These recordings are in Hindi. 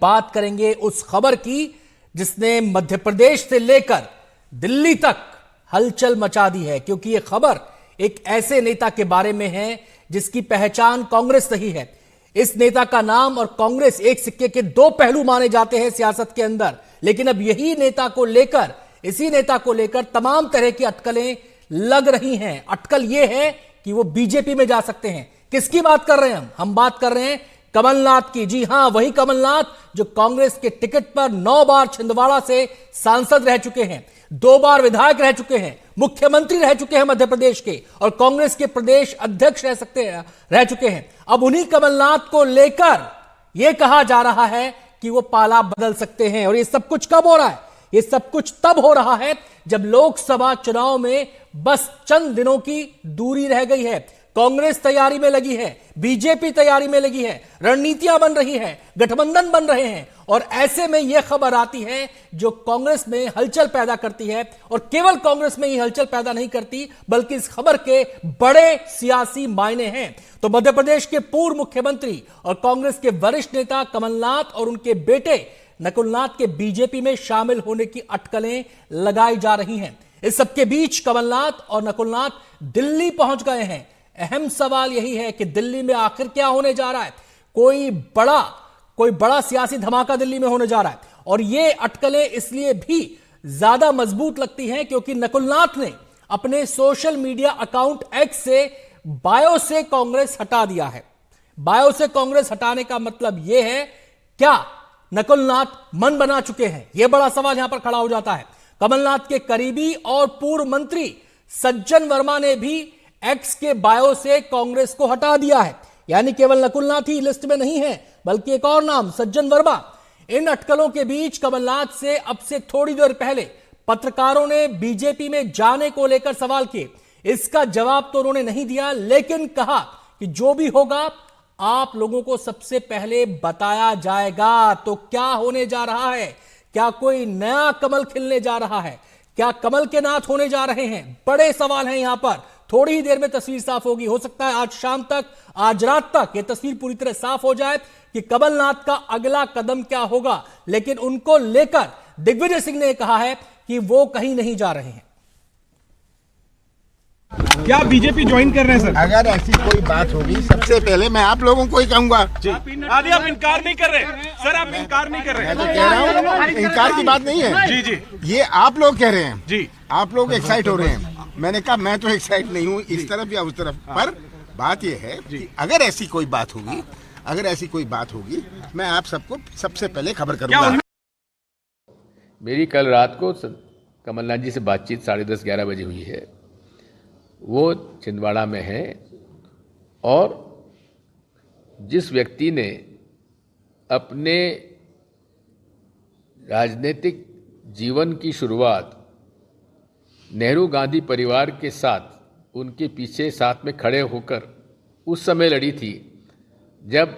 बात करेंगे उस खबर की जिसने मध्य प्रदेश से लेकर दिल्ली तक हलचल मचा दी है, क्योंकि यह खबर एक ऐसे नेता के बारे में है जिसकी पहचान कांग्रेस रही है। इस नेता का नाम और कांग्रेस एक सिक्के के दो पहलू माने जाते हैं सियासत के अंदर, लेकिन अब इसी नेता को लेकर तमाम तरह की अटकलें लग रही हैं। अटकल यह है कि वो बीजेपी में जा सकते हैं। किसकी बात कर रहे हैं हम बात कर रहे हैं कमलनाथ की। जी हां, वही कमलनाथ जो कांग्रेस के टिकट पर 9 बार छिंदवाड़ा से सांसद रह चुके हैं, 2 बार विधायक रह चुके हैं, मुख्यमंत्री रह चुके हैं मध्य प्रदेश के, और कांग्रेस के प्रदेश अध्यक्ष रह चुके हैं। अब उन्हीं कमलनाथ को लेकर यह कहा जा रहा है कि वो पाला बदल सकते हैं। और ये सब कुछ कब हो रहा है? ये सब कुछ तब हो रहा है जब लोकसभा चुनाव में बस चंद दिनों की दूरी रह गई है। कांग्रेस तैयारी में लगी है, बीजेपी तैयारी में लगी है, रणनीतियां बन रही हैं, गठबंधन बन रहे हैं, और ऐसे में यह खबर आती है जो कांग्रेस में हलचल पैदा करती है। और केवल कांग्रेस में ही हलचल पैदा नहीं करती, बल्कि इस खबर के बड़े सियासी मायने हैं। तो मध्य प्रदेश के पूर्व मुख्यमंत्री और कांग्रेस के वरिष्ठ नेता कमलनाथ और उनके बेटे नकुलनाथ के बीजेपी में शामिल होने की अटकलें लगाई जा रही हैं। इस सबके बीच कमलनाथ और नकुलनाथ दिल्ली पहुंच गए हैं। अहम सवाल यही है कि दिल्ली में आखिर क्या होने जा रहा है। कोई बड़ा सियासी धमाका दिल्ली में होने जा रहा है, और ये अटकलें इसलिए भी ज्यादा मजबूत लगती हैं क्योंकि नकुलनाथ ने अपने सोशल मीडिया अकाउंट एक्स से बायो से कांग्रेस हटा दिया है। बायो से कांग्रेस हटाने का मतलब यह है, क्या नकुलनाथ मन बना चुके हैं? यह बड़ा सवाल यहां पर खड़ा हो जाता है। कमलनाथ के करीबी और पूर्व मंत्री सज्जन वर्मा ने भी एक्स के बायो से कांग्रेस को हटा दिया है। यानी केवल नकुलनाथ ही लिस्ट में नहीं है, बल्कि एक और नाम सज्जन वर्मा। इन अटकलों के बीच कमलनाथ से अब से थोड़ी देर पहले पत्रकारों ने बीजेपी में जाने को लेकर सवाल किए। इसका जवाब तो उन्होंने नहीं दिया, लेकिन कहा कि जो भी होगा आप लोगों को सबसे पहले बताया जाएगा। तो क्या होने जा रहा है? क्या कोई नया कमल खिलने जा रहा है? क्या कमल के नाथ होने जा रहे हैं? बड़े सवाल हैं यहां पर। थोड़ी ही देर में तस्वीर साफ होगी। हो सकता है आज शाम तक, आज रात तक यह तस्वीर पूरी तरह साफ हो जाए कि कमलनाथ का अगला कदम क्या होगा। लेकिन उनको लेकर दिग्विजय सिंह ने कहा है कि वो कहीं नहीं जा रहे हैं। क्या बीजेपी ज्वाइन कर रहे हैं सर? अगर ऐसी कोई बात होगी, सबसे पहले मैं आप लोगों को ही कहूंगा। आदि आप इनकार नहीं कर रहे सर, आप इनकार नहीं कर रहे। मैं तो कह रहा हूँ, इनकार की बात नहीं है। जी जी, ये आप लोग कह रहे हैं जी, आप लोग एक्साइट हो रहे हैं। मैंने कहा मैं तो एक्साइट नहीं हूँ इस तरफ या उस तरफ। पर बात यह है कि अगर ऐसी कोई बात होगी, मैं आप सबको सबसे पहले खबर करूंगा। मेरी कल रात को कमलनाथ जी से बातचीत 10:30-11 बजे हुई है। वो छिंदवाड़ा में हैं, और जिस व्यक्ति ने अपने राजनीतिक जीवन की शुरुआत नेहरू गांधी परिवार के साथ, उनके पीछे साथ में खड़े होकर उस समय लड़ी थी जब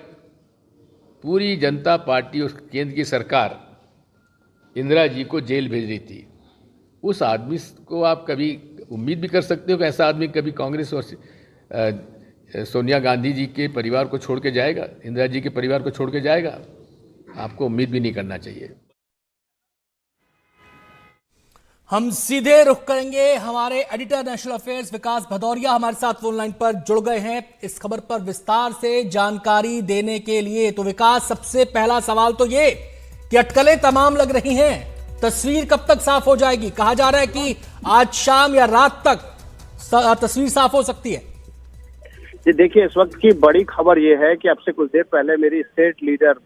पूरी जनता पार्टी और केंद्र की सरकार इंदिरा जी को जेल भेज रही थी, उस आदमी को आप कभी उम्मीद भी कर सकते हो कि ऐसा आदमी कभी कांग्रेस और सोनिया गांधी जी के परिवार को छोड़ के जाएगा, इंदिरा जी के परिवार को छोड़ के जाएगा? आपको उम्मीद भी नहीं करना चाहिए। हम सीधे रुख करेंगे। हमारे एडिटर नेशनल अफेयर्स विकास भदौरिया हमारे साथ फोन लाइन पर जुड़ गए हैं इस खबर पर विस्तार से जानकारी देने के लिए। तो विकास, सबसे पहला सवाल तो ये कि अटकलें तमाम लग रही हैं, तस्वीर कब तक साफ हो जाएगी? कहा जा रहा है कि आज शाम या रात तक तस्वीर साफ हो सकती है। जी देखिए, इस वक्त की बड़ी खबर यह है कि अब से कुछ देर पहले मेरी स्टेट लीडर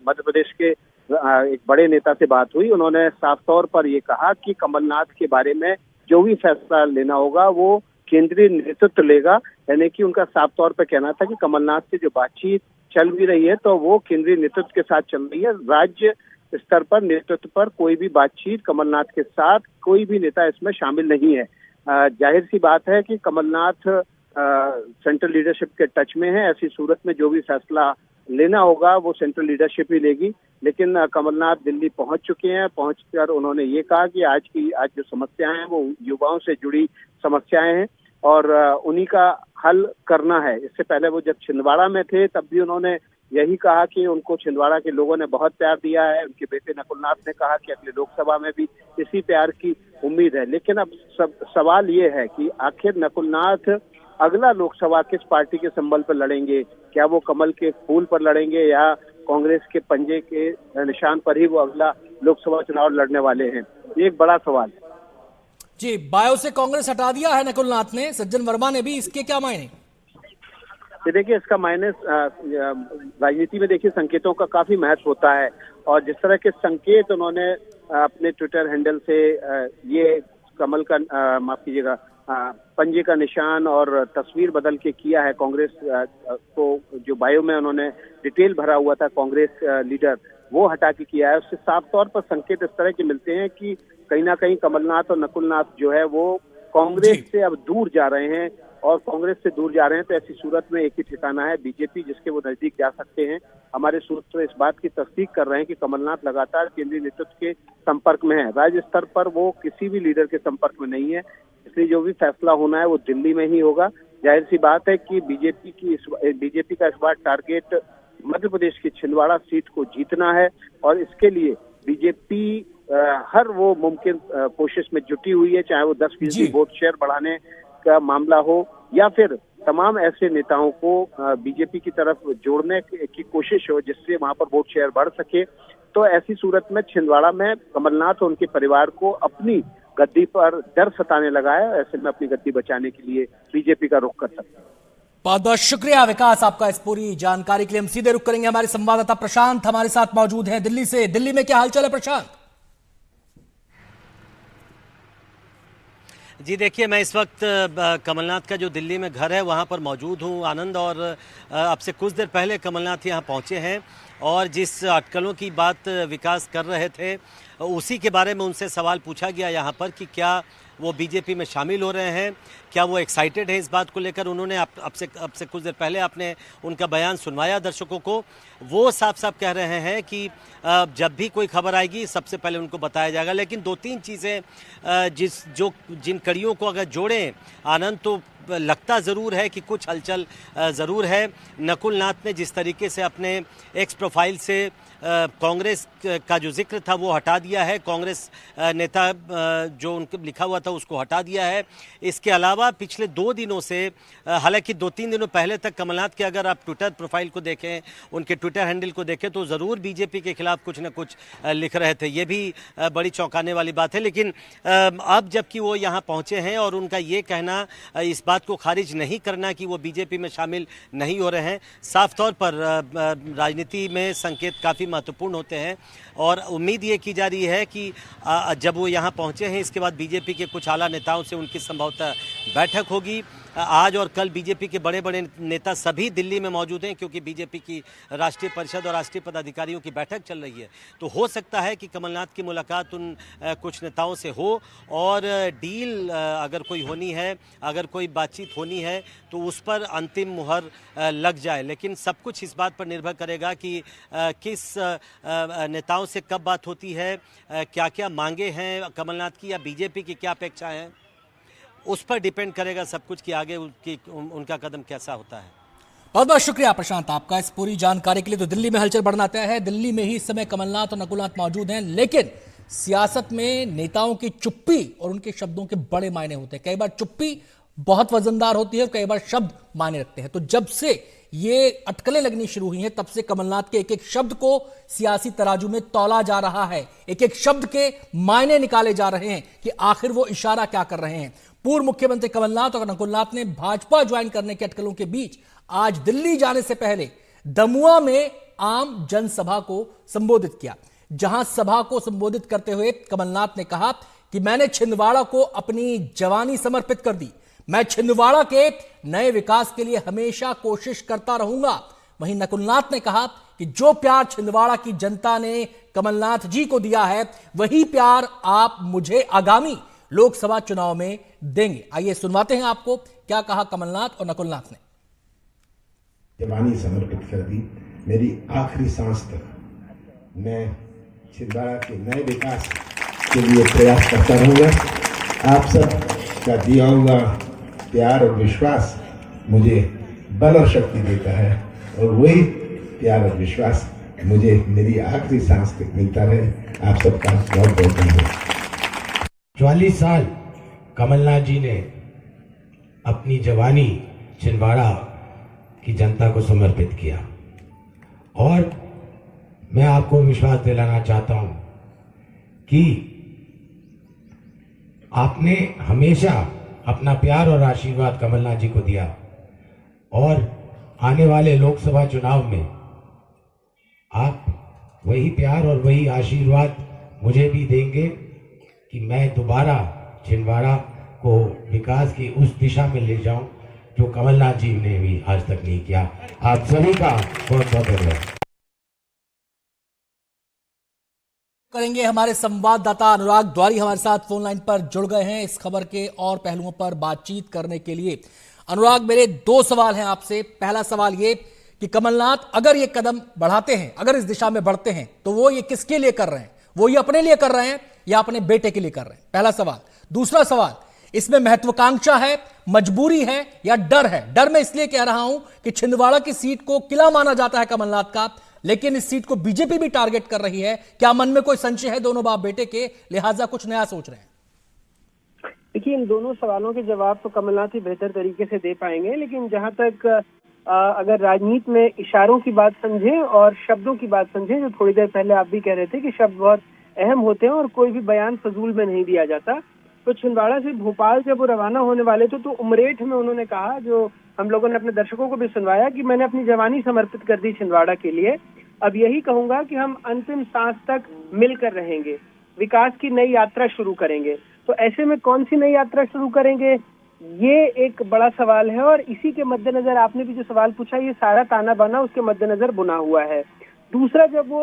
मध्य प्रदेश के एक बड़े नेता से बात हुई। उन्होंने साफ तौर पर यह कहा कि कमलनाथ के बारे में जो भी फैसला लेना होगा वो केंद्रीय नेतृत्व लेगा। यानी कि उनका साफ तौर पर कहना था कि कमलनाथ से जो बातचीत चल भी रही है तो वो केंद्रीय नेतृत्व के साथ चल रही है। राज्य स्तर पर नेतृत्व पर कोई भी बातचीत कमलनाथ के साथ कोई भी नेता इसमें शामिल नहीं है। जाहिर सी बात है कि कमलनाथ सेंट्रल लीडरशिप के टच में है। ऐसी सूरत में जो भी फैसला लेना होगा वो सेंट्रल लीडरशिप ही लेगी। लेकिन कमलनाथ दिल्ली पहुंच चुके हैं। पहुंचकर उन्होंने ये कहा कि आज जो समस्याएं हैं वो युवाओं से जुड़ी समस्याएं हैं और उन्हीं का हल करना है। इससे पहले वो जब छिंदवाड़ा में थे तब भी उन्होंने यही कहा कि उनको छिंदवाड़ा के लोगों ने बहुत प्यार दिया है। उनके बेटे नकुलनाथ ने कहा कि अगले लोकसभा में भी इसी प्यार की उम्मीद है। लेकिन अब सवाल ये है कि आखिर नकुलनाथ अगला लोकसभा किस पार्टी के संबल पर लड़ेंगे? क्या वो कमल के फूल पर लड़ेंगे या कांग्रेस के पंजे के निशान पर ही वो अगला लोकसभा चुनाव लड़ने वाले हैं? ये एक बड़ा सवाल है। जी, बायो से कांग्रेस हटा दिया है नकुलनाथ ने, सज्जन वर्मा ने भी, इसके क्या मायने? देखिए, इसका मायने राजनीति में देखिए संकेतों का काफी महत्व होता है, और जिस तरह के संकेत उन्होंने अपने ट्विटर हैंडल से ये कमल का माफ कीजिएगा पंजे का निशान और तस्वीर बदल के किया है, कांग्रेस को जो बायो में उन्होंने डिटेल भरा हुआ था कांग्रेस लीडर, वो हटा के किया है। उससे साफ तौर पर संकेत इस तरह के मिलते हैं कि कहीं ना कहीं कमलनाथ और नकुलनाथ जो है वो कांग्रेस से अब दूर जा रहे हैं, और कांग्रेस से दूर जा रहे हैं तो ऐसी सूरत में एक ही ठिकाना है बीजेपी, जिसके वो नजदीक जा सकते हैं। हमारे सूत्र इस बात की तस्दीक कर रहे हैं कि कमलनाथ लगातार केंद्रीय नेतृत्व के संपर्क में है। राज्य स्तर पर वो किसी भी लीडर के संपर्क में नहीं है, इसलिए जो भी फैसला होना है वो दिल्ली में ही होगा। जाहिर सी बात है कि बीजेपी का इस बार टारगेट मध्य प्रदेश की छिंदवाड़ा सीट को जीतना है, और इसके लिए बीजेपी हर वो मुमकिन कोशिश में जुटी हुई है, चाहे वो 10% वोट शेयर बढ़ाने का मामला हो या फिर तमाम ऐसे नेताओं को बीजेपी की तरफ जोड़ने की कोशिश हो जिससे वहां पर वोट शेयर बढ़ सके। तो ऐसी सूरत में छिंदवाड़ा में कमलनाथ और उनके परिवार को अपनी गद्दी पर डर सताने लगा है, ऐसे में अपनी गद्दी बचाने के लिए बीजेपी का रुख कर सकते हैं। बहुत बहुत शुक्रिया विकास आपका इस पूरी जानकारी के लिए। हम सीधे रुख करेंगे, हमारे संवाददाता प्रशांत हमारे साथ मौजूद हैं दिल्ली से। दिल्ली में क्या हालचाल है प्रशांत? जी देखिए, मैं इस वक्त कमलनाथ का जो दिल्ली में घर है वहाँ पर मौजूद हूँ आनंद, और अब से कुछ देर पहले कमलनाथ यहाँ पहुँचे हैं, और जिस अटकलों की बात विकास कर रहे थे उसी के बारे में उनसे सवाल पूछा गया यहाँ पर कि क्या वो बीजेपी में शामिल हो रहे हैं, क्या वो एक्साइटेड है इस बात को लेकर। उन्होंने अब से कुछ देर पहले आपने उनका बयान सुनवाया दर्शकों को। वो साफ साफ कह रहे हैं कि जब भी कोई खबर आएगी सबसे पहले उनको बताया जाएगा। लेकिन 2-3 चीज़ें जिन कड़ियों को अगर जोड़ें आनंद, तो लगता ज़रूर है कि कुछ हलचल ज़रूर है। नकुलनाथ ने जिस तरीके से अपने एक्स प्रोफाइल से कांग्रेस का जो जिक्र था वो हटा दिया है, कांग्रेस नेता जो उनके लिखा हुआ था उसको हटा दिया है। इसके अलावा पिछले 2 दिनों से, हालांकि 2-3 दिनों पहले तक कमलनाथ के अगर आप ट्विटर प्रोफाइल को देखें, उनके ट्विटर हैंडल को देखें, तो ज़रूर बीजेपी के खिलाफ कुछ न कुछ लिख रहे थे। ये भी बड़ी चौंकाने वाली बात है। लेकिन अब जबकि वो यहाँ पहुँचे हैं और उनका ये कहना इस बात को खारिज नहीं करना कि वो बीजेपी में शामिल नहीं हो रहे हैं, साफ तौर पर राजनीति में संकेत काफ़ी महत्वपूर्ण होते हैं। और उम्मीद ये की जा रही है कि जब वो यहाँ पहुँचे हैं इसके बाद बीजेपी के कुछ आला नेताओं से उनकी संभवतः बैठक होगी। आज और कल बीजेपी के बड़े बड़े नेता सभी दिल्ली में मौजूद हैं, क्योंकि बीजेपी की राष्ट्रीय परिषद और राष्ट्रीय पदाधिकारियों की बैठक चल रही है। तो हो सकता है कि कमलनाथ की मुलाकात उन कुछ नेताओं से हो, और डील अगर कोई होनी है, अगर कोई बातचीत होनी है तो उस पर अंतिम मुहर लग जाए। लेकिन सब कुछ इस बात पर निर्भर करेगा कि किस नेताओं से कब बात होती है, क्या क्या मांगे हैं कमलनाथ की या बीजेपी की क्या अपेक्षाएं हैं, उस पर डिपेंड करेगा सब कुछ कि आगे उनका कदम कैसा होता है। बहुत बहुत शुक्रिया प्रशांत आपका इस पूरी जानकारी के लिए। तो दिल्ली में हलचल बढ़ना तय है। दिल्ली में ही इस समय कमलनाथ और नकुलनाथ मौजूद हैं, लेकिन सियासत में नेताओं की चुप्पी और उनके शब्दों के बड़े मायने होते हैं। कई बार चुप्पी बहुत वजनदार होती है और कई बार शब्द मायने रखते हैं। तो जब से ये अटकलें लगनी शुरू हुई हैं तब से कमलनाथ के एक एक शब्द को सियासी तराजू में तौला जा रहा है, एक एक शब्द के मायने निकाले जा रहे हैं कि आखिर वो इशारा क्या कर रहे हैं। पूर्व मुख्यमंत्री कमलनाथ और नकुलनाथ ने भाजपा ज्वाइन करने के अटकलों के बीच आज दिल्ली जाने से पहले दमुआ में आम जनसभा को संबोधित किया, जहां सभा को संबोधित करते हुए कमलनाथ ने कहा कि मैंने छिंदवाड़ा को अपनी जवानी समर्पित कर दी, मैं छिंदवाड़ा के नए विकास के लिए हमेशा कोशिश करता रहूंगा। वहीं नकुलनाथ ने कहा कि जो प्यार छिंदवाड़ा की जनता ने कमलनाथ जी को दिया है वही प्यार आप मुझे आगामी लोकसभा चुनाव में देंगे। आइए सुनवाते हैं आपको क्या कहा कमलनाथ और नकुलनाथ ने। जवानी समर्पित कर दी, मेरी आखिरी सांस तक मैं छिंदवाड़ा के नए विकास के लिए प्रयास करता रहूंगा। आप सब का दिया हुआ प्यार और विश्वास मुझे बल और शक्ति देता है, और वही प्यार और विश्वास मुझे मेरी आखिरी सांस तक मिलता रहे। आप सबका बहुत बहुत धन्यवाद। 44 साल कमलनाथ जी ने अपनी जवानी छिंदवाड़ा की जनता को समर्पित किया और मैं आपको विश्वास दिलाना चाहता हूं कि आपने हमेशा अपना प्यार और आशीर्वाद कमलनाथ जी को दिया और आने वाले लोकसभा चुनाव में आप वही प्यार और वही आशीर्वाद मुझे भी देंगे कि मैं दोबारा छिंदवाड़ा को विकास की उस दिशा में ले जाऊं जो कमलनाथ जी ने भी आज तक नहीं किया। आप सभी का बहुत बहुत धन्यवाद करेंगे। हमारे संवाददाता अनुराग द्वारी हमारे साथ फोन लाइन पर जुड़ गए हैं इस खबर के और पहलुओं पर बातचीत करने के लिए। अनुराग, मेरे दो सवाल हैं आपसे। पहला सवाल ये कि कमलनाथ अगर ये कदम बढ़ाते हैं, अगर इस दिशा में बढ़ते हैं, तो वो ये किसके लिए कर रहे हैं? वो ये अपने लिए कर रहे हैं या अपने बेटे के लिए कर रहे हैं? पहला सवाल। दूसरा सवाल, इसमें महत्वाकांक्षा है, मजबूरी है या डर है? डर मैं इसलिए कह रहा हूं कि छिंदवाड़ा की सीट को किला माना जाता है कमलनाथ का, लेकिन इस सीट को बीजेपी भी टारगेट कर रही है। क्या मन में कोई संशय है दोनों बाप बेटे के, लिहाजा कुछ नया सोच रहे हैं? देखिए, इन दोनों सवालों के जवाब तो कमलनाथ ही बेहतर तरीके से दे पाएंगे, लेकिन जहां तक अगर राजनीति में इशारों की बात समझें और शब्दों की बात समझें, जो थोड़ी देर पहले आप भी कह रहे थे कि शब्द बहुत अहम होते हैं और कोई भी बयान फजूल में नहीं दिया जाता, तो छिंदवाड़ा से भोपाल जब वो रवाना होने वाले थे तो उमरेठ में उन्होंने कहा, जो हम लोगों ने अपने दर्शकों को भी सुनवाया, कि मैंने अपनी जवानी समर्पित कर दी छिंदवाड़ा के लिए। अब यही कहूंगा कि हम अंतिम सांस तक मिलकर रहेंगे, विकास की नई यात्रा शुरू करेंगे। तो ऐसे में कौन सी नई यात्रा शुरू करेंगे, ये एक बड़ा सवाल है। और इसी के मद्देनजर आपने भी जो सवाल पूछा, ये सारा ताना बाना उसके मद्देनजर बुना हुआ है। दूसरा, जब वो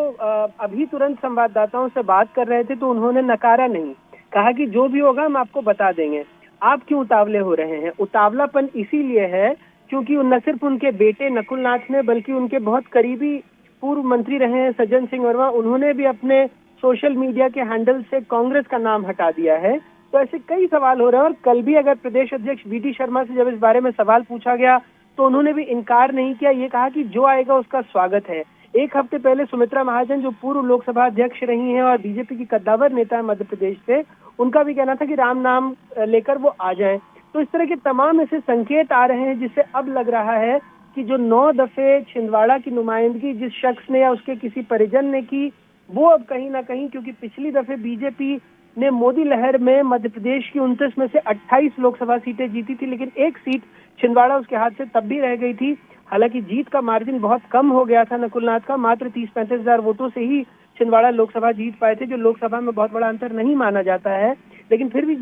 अभी तुरंत संवाददाताओं से बात कर रहे थे तो उन्होंने नकारा नहीं, कहा कि जो भी होगा हम आपको बता देंगे। आप क्यों उतावले हो रहे हैं? उतावलापन इसीलिए है क्योंकि न सिर्फ उनके बेटे नकुलनाथ ने, बल्कि उनके बहुत करीबी पूर्व मंत्री रहे हैं सज्जन सिंह वर्मा, उन्होंने भी अपने सोशल मीडिया के हैंडल से कांग्रेस का नाम हटा दिया है। तो ऐसे कई सवाल हो रहे हैं। और कल भी अगर प्रदेश अध्यक्ष वी.डी. शर्मा से जब इस बारे में सवाल पूछा गया तो उन्होंने भी इनकार नहीं किया, ये कहा कि जो आएगा उसका स्वागत है। एक हफ्ते पहले सुमित्रा महाजन, जो पूर्व लोकसभा अध्यक्ष रही हैं और बीजेपी की कद्दावर नेता है मध्य प्रदेश से, उनका भी कहना था कि राम नाम लेकर वो आ जाएं। तो इस तरह के तमाम ऐसे संकेत आ रहे हैं जिससे अब लग रहा है कि जो 9 दफे छिंदवाड़ा की नुमाइंदगी जिस शख्स ने या उसके किसी परिजन ने की, वो अब कहीं ना कहीं, क्योंकि पिछली दफे बीजेपी ने मोदी लहर में मध्य प्रदेश की 29 में से 28 लोकसभा सीटें जीती थी, लेकिन एक सीट छिंदवाड़ा उसके हाथ से तब भी रह गई थी। हालांकि जीत का मार्जिन बहुत कम हो गया था नकुलनाथ का, मात्र 30-35 हजार वोटों से ही छिंदवाड़ा लोकसभा जीत पाए थे, जो लोकसभा में बहुत बड़ा अंतर नहीं माना जाता है, लेकिन फिर भी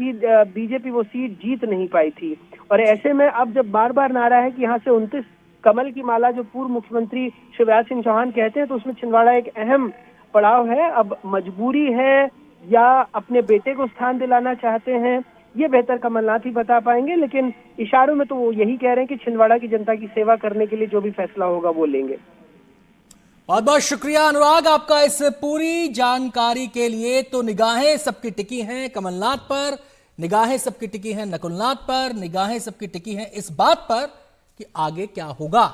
बीजेपी वो सीट जीत नहीं पाई थी। और ऐसे में अब जब बार बार नारा है कि यहाँ से 29 कमल की माला, जो पूर्व मुख्यमंत्री शिवराज सिंह चौहान कहते हैं, तो उसमें छिंदवाड़ा एक अहम पड़ाव है। अब मजबूरी है या अपने बेटे को स्थान दिलाना चाहते हैं, ये बेहतर कमलनाथ ही बता पाएंगे, लेकिन इशारों में तो वो यही कह रहे हैं कि छिंदवाड़ा की जनता की सेवा करने के लिए जो भी फैसला होगा वो लेंगे। बहुत बहुत शुक्रिया अनुराग आपका इस पूरी जानकारी के लिए। तो निगाहें सबकी टिकी हैं कमलनाथ पर, निगाहें सबकी टिकी हैं नकुलनाथ पर, निगाहें सबकी टिकी हैं इस बात पर कि आगे क्या होगा।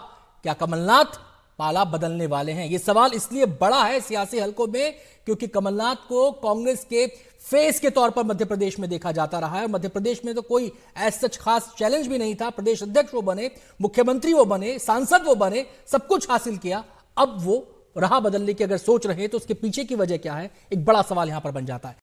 क्या कमलनाथ पाला बदलने वाले हैं? यह सवाल इसलिए बड़ा है सियासी हलकों में क्योंकि कमलनाथ को कांग्रेस के फेस के तौर पर मध्य प्रदेश में देखा जाता रहा है। मध्य प्रदेश में तो कोई ऐसा खास चैलेंज भी नहीं था। प्रदेश अध्यक्ष वो बने, मुख्यमंत्री वो बने, सांसद वो बने, सब कुछ हासिल किया। अब वो राह बदलने की अगर सोच रहे हैं तो उसके पीछे की वजह क्या है, एक बड़ा सवाल यहां पर बन जाता है।